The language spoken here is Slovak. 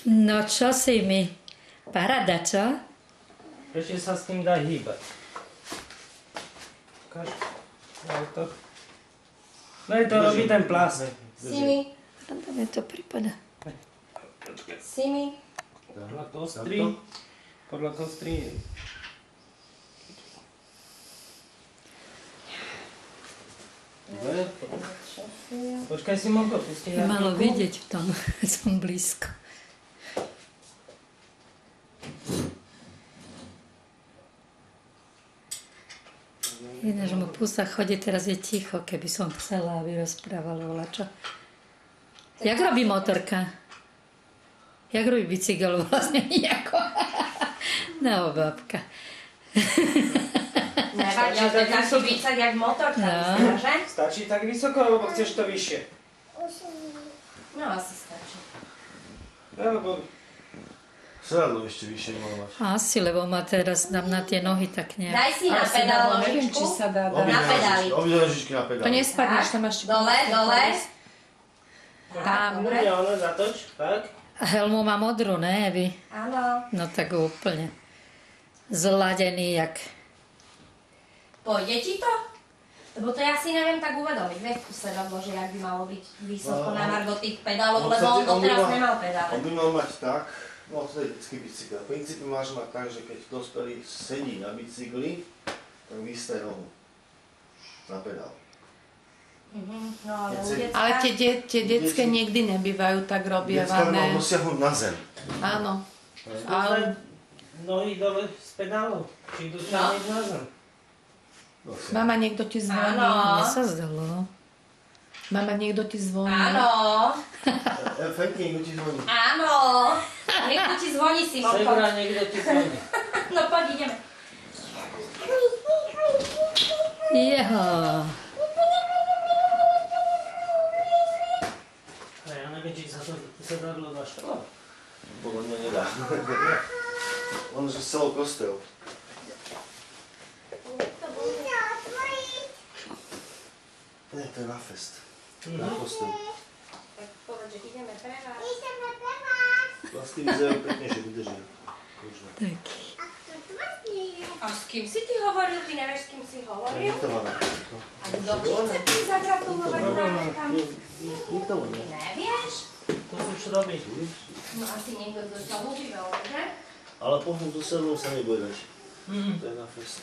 No čo si mi? Paráda, čo? Ešte sa s tým dá hýbať. Ukáž. No je to robí ten plás. Simi. Tam mi to prípada. Simi. Podľa kostry. Počkaj si, Monko, pustí na Malo chvíľku. vidieť v tom, som blízko. Ináč mu pusa chodí, teraz je ticho, keby som chcela, aby rozprávalo volačo. Jak robí motorka? Jak robí bicykel? Vlastne nejako. No, babka. Nevadí, ale to je taký bicak jak motorka, No. že? Stačí tak vysoko, alebo chceš to vyššie? No asi stačí. Alebo... Sedadlo ešte vyššie mal mať. Asi, lebo ma teraz dám na tie nohy tak nejak. Daj si na pedál Neviem, či ložičku. sa dá Na pedáli. Obidve nožičky na pedáli. To nespadneš, tam máš... Dole, dole. Tam. Dobre. Dobre, ono zatoč, tak? A helmu má modrú, ne, Evi? Áno. No tak úplne zladený, jak... Pôjde ti to? Lebo to ja si neviem tak uvedomiť. Vieš tu sedadlo, že jak by malo byť vysoko na margo tých pedálov, lebo on doteraz nemal pedále. On by mal mať tak, no to je vždycky bicykel. V princípe máš mať tak, že keď dospelý sedí na bicykli, tak vystá nohu na pedál. No ale u decka... Ale tie detské nikdy nebývajú tak Detská robievané. mal dosiahnuť na zem. Áno. Ale... Nohy dole z pedálov. Či dotiahneš na zem. Mama, niekto ti zvoní. Áno. Mne sa zdalo. Mama, niekto ti zvoní. Áno. Efektne, kto ti zvoní. Áno. Niekto ti zvoní, Simonko. Sebra, niekto ti zvoní. No poď, ideme. Jeho. A ja neviem, či sa to sedadlo dá štrvať. Podľa mňa nedá. On že celou kostel. Nie, to je na fest. Na kostel. Tak povedz, že ideme pre vás. Vlastne vyzerajú pekne, že vydržia. Taký. A s kým si ty hovoril? Ty nevieš, s kým si hovoril? Nikto má na A kto ti chce ty zagratulovať námekam? Nikto má na Nevieš? To už robí. No asi niekto, kto sa ľúbi veľmi, že? Ale pohľad do sedlom sa nebude dať. To je na fest.